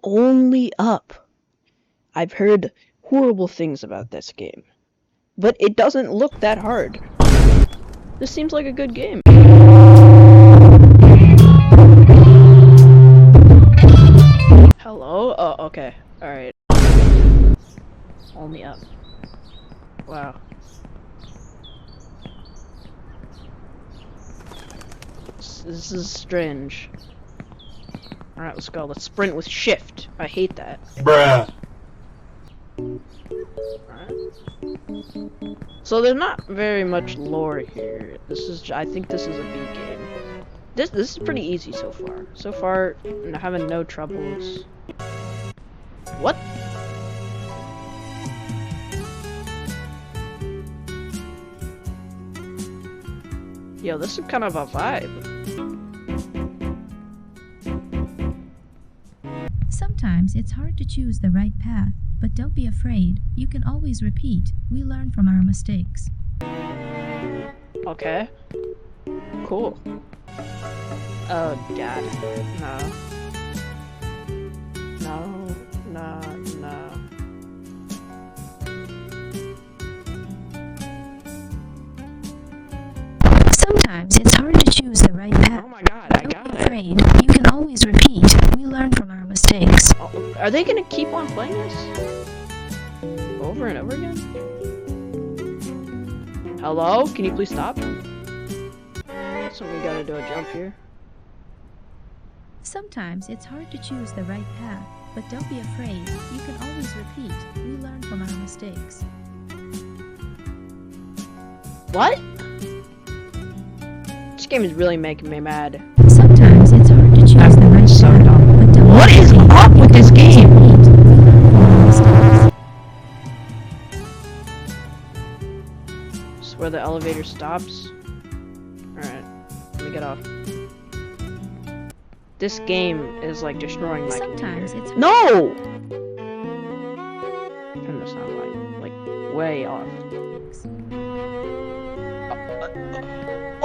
Only Up. I've heard horrible things about this game, but it doesn't look that hard. This seems like a good game. Hello? Oh, okay. Alright. Only Up. Wow. This is strange. Alright, let's go. Let's sprint with shift. I hate that. Bruh. Alright. So there's not very much lore here. I think this is a B game. This is pretty easy so far. So far, I'm having no troubles. What? Yo, this is kind of a vibe. Sometimes it's hard to choose the right path, but don't be afraid. You can always repeat. We learn from our mistakes. Okay. Cool. Oh god. No. No. No. No. Sometimes it's hard to choose the right path. Oh my god, I Don't got be it. afraid. You can always repeat. We learn from our mistakes. Oh, are they gonna keep on playing this? Over and over again? Hello? Can you please stop? So we gotta do a jump here. Sometimes it's hard to choose the right path, but don't be afraid. You can always repeat. We learn from our mistakes. What? This game is really making me mad. Sometimes it's hard to choose the right so path, dumb. but don't What be is afraid. up with this game? Repeat. We learn from our mistakes. This is where the elevator stops. Alright, let me get off. This game is like destroying my Sometimes computer. it's No! Turn the sound like way off.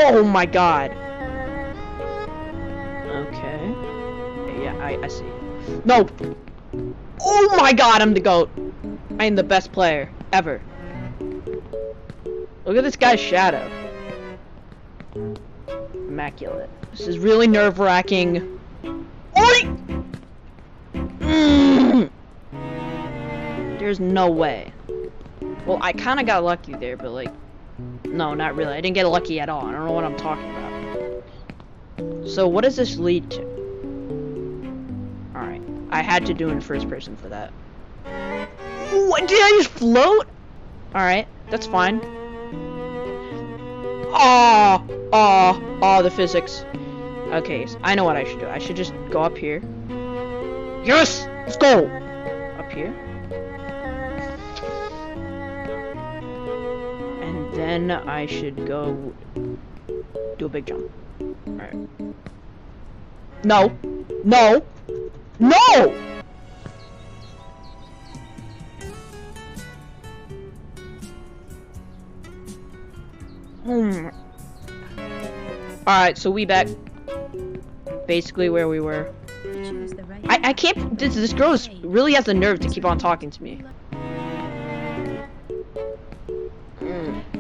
Oh my god! Okay. Yeah, I see. No! Oh my god, I'm the GOAT! I am the best player ever. Look at this guy's shadow. Immaculate. This is really nerve-wracking. Oi! There's no way. Well, I kind of got lucky there, but like, no, not really. I didn't get lucky at all. I don't know what I'm talking about. So what does this lead to? Alright. I had to do it in first person for that. What? Did I just float? Alright, that's fine. Oh, the physics. Okay, so I know what I should do. I should just go up here. Yes! Let's go! Up here. And then I should go do a big jump. Alright. No! No! No! Alright, so we back basically where we were. Choose the right I can't. This girl really has the nerve to keep on talking to me.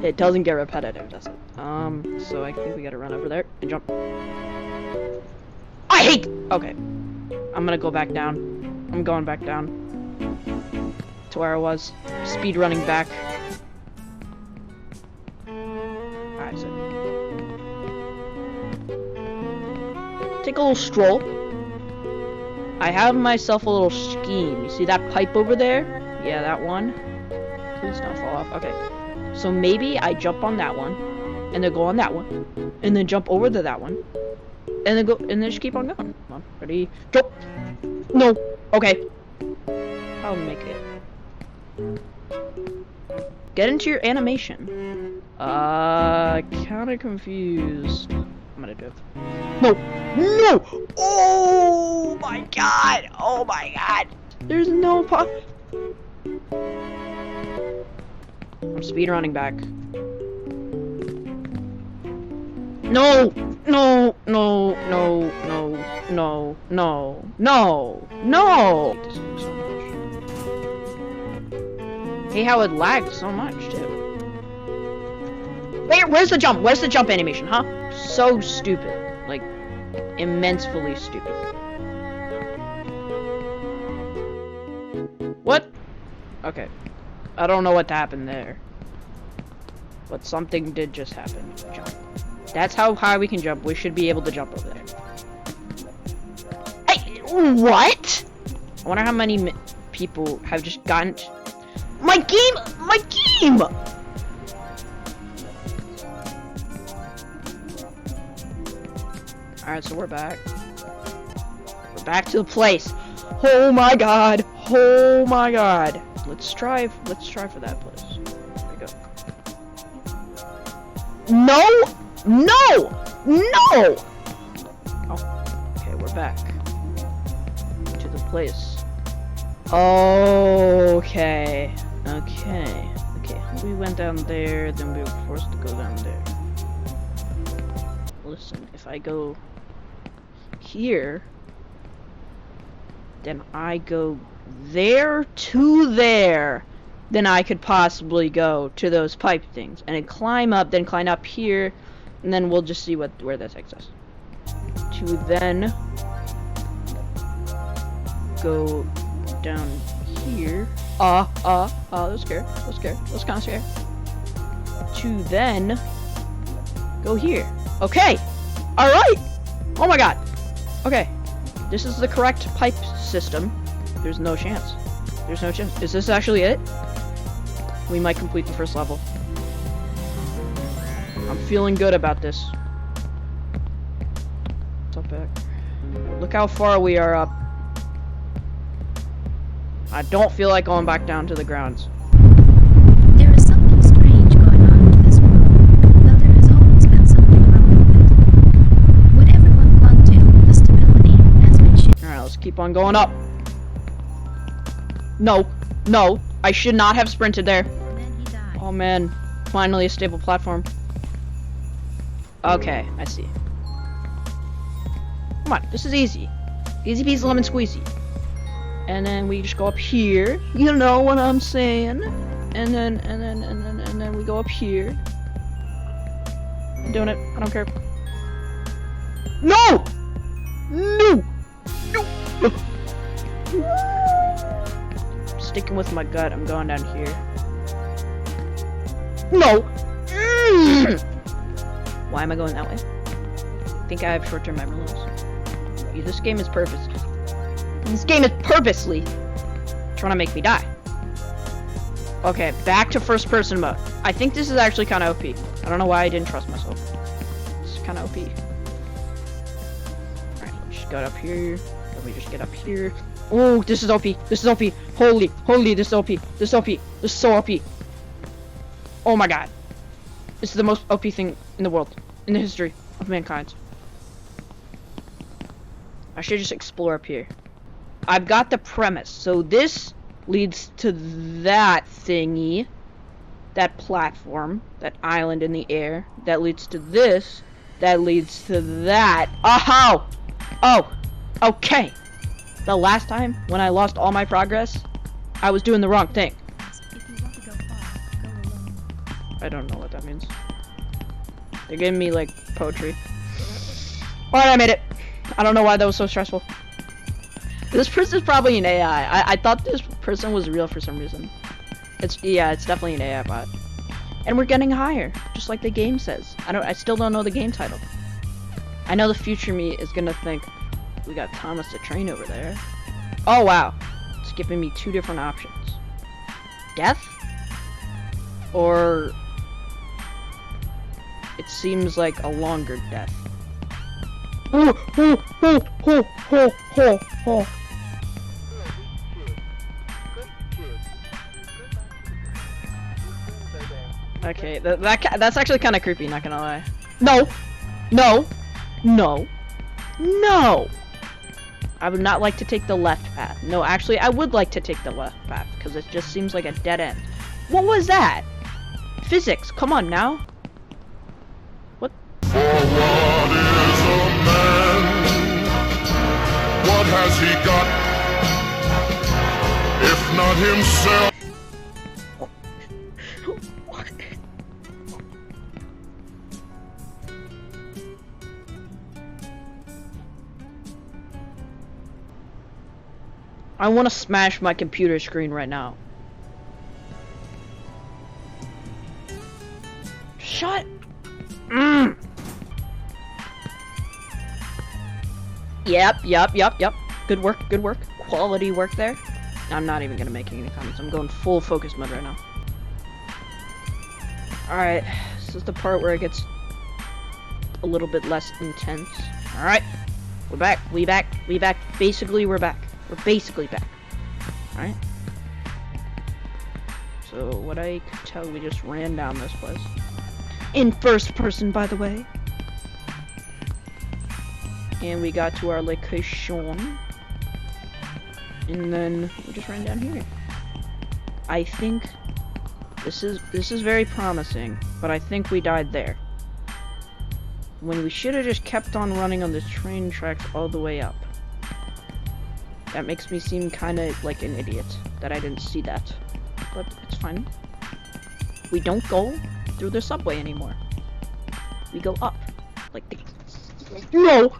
It doesn't get repetitive, does it? So I think we gotta run over there and jump. I hate. Okay, I'm gonna go back down. I'm going back down to where I was. Speed running back. Alright, so take a little stroll. I have myself a little scheme. You see that pipe over there? Yeah, that one. Please don't fall off. Okay. So maybe I jump on that one, and then go on that one, and then jump over to that one, and then go, and then just keep on going. Come on, ready? Jump! No! Okay. I'll make it. Get into your animation. Kinda confused. I'm gonna do it. No! No! Oh my god! Oh my god! There's no I'm speedrunning back. No! No! No! No! No! No! No! No! No! Hey, how it lagged so much, too. Wait, where's the jump? Where's the jump animation, huh? So stupid. Like, immensely stupid. What? Okay. I don't know what happened there. But something did just happen. Jump. That's how high we can jump. We should be able to jump over there. Hey, what? I wonder how many people have just gotten... My game! My game! Alright, so we're back. We're back to the place. Oh my god! Oh my god! Let's try for that place. There we go. No! No! No! Oh, okay, we're back to the place. Okay. We went down there, then we were forced to go down there. Listen, if I go here, then I go there to there, then I could possibly go to those pipe things and then climb up here, and then we'll just see where that takes us. To then go down here. That was scary. That's kind of scary. To then go here. Okay. All right. Oh my god. Okay. This is the correct pipe system. There's no chance. There's no chance. Is this actually it? We might complete the first level. I'm feeling good about this. What's up back? Look how far we are up. I don't feel like going back down to the grounds. There is something strange going on with this world, though there has always been something wrong with it. What everyone clung to, the stability, has been shifted. Alright, let's keep on going up. No, I should not have sprinted there. Then he died. Oh man, finally a stable platform. Okay, I see. Come on, this is easy. Easy peasy lemon squeezy. And then we just go up here. You know what I'm saying? And then we go up here. I'm doing it. I don't care. No! No! Sticking with my gut. I'm going down here. No! Why am I going that way? I think I have short-term memory loss. This game is purpose. This game is purposely trying to make me die. Okay, back to first person mode. I think this is actually kind of OP. I don't know why I didn't trust myself. It's kind of OP. Alright, let's just get up here. Let me just get up here. Oh, this is OP. This is OP. Holy, this is OP. This is OP. This is so OP. Oh my god. This is the most OP thing in the world. In the history of mankind. I should just explore up here. I've got the premise. So this leads to that thingy. That platform. That island in the air. That leads to this. That leads to that. Oh! Oh! Okay! The last time, when I lost all my progress, I was doing the wrong thing. If you want to go far, go alone. I don't know what that means. They're giving me, like, poetry. Alright, I made it! I don't know why that was so stressful. This person's probably an AI. I thought this person was real for some reason. It's definitely an AI bot. And we're getting higher, just like the game says. I still don't know the game title. I know the future me is gonna think, we got Thomas the Train over there. Oh wow. It's giving me two different options. Death? Or it seems like a longer death. Okay, that's actually kind of creepy, not gonna lie. No! I would not like to take the left path. No, actually, I would like to take the left path, because it just seems like a dead end. What was that? Physics, come on now. What? has he got? If not himself. I want to smash my computer screen right now. Shut. Yep. Good work. Quality work there. I'm not even gonna make any comments. I'm going full focus mode right now. Alright, this is the part where it gets a little bit less intense. Alright, we're back. We back. Basically, we're back. We're basically back. Alright. So, what I could tell, we just ran down this place. In first person, by the way. And we got to our location. And then we just ran down here. I think this is very promising, but I think we died there. When we should have just kept on running on the train tracks all the way up. That makes me seem kind of like an idiot that I didn't see that. But it's fine. We don't go through the subway anymore. We go up. Like the... No!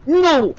No!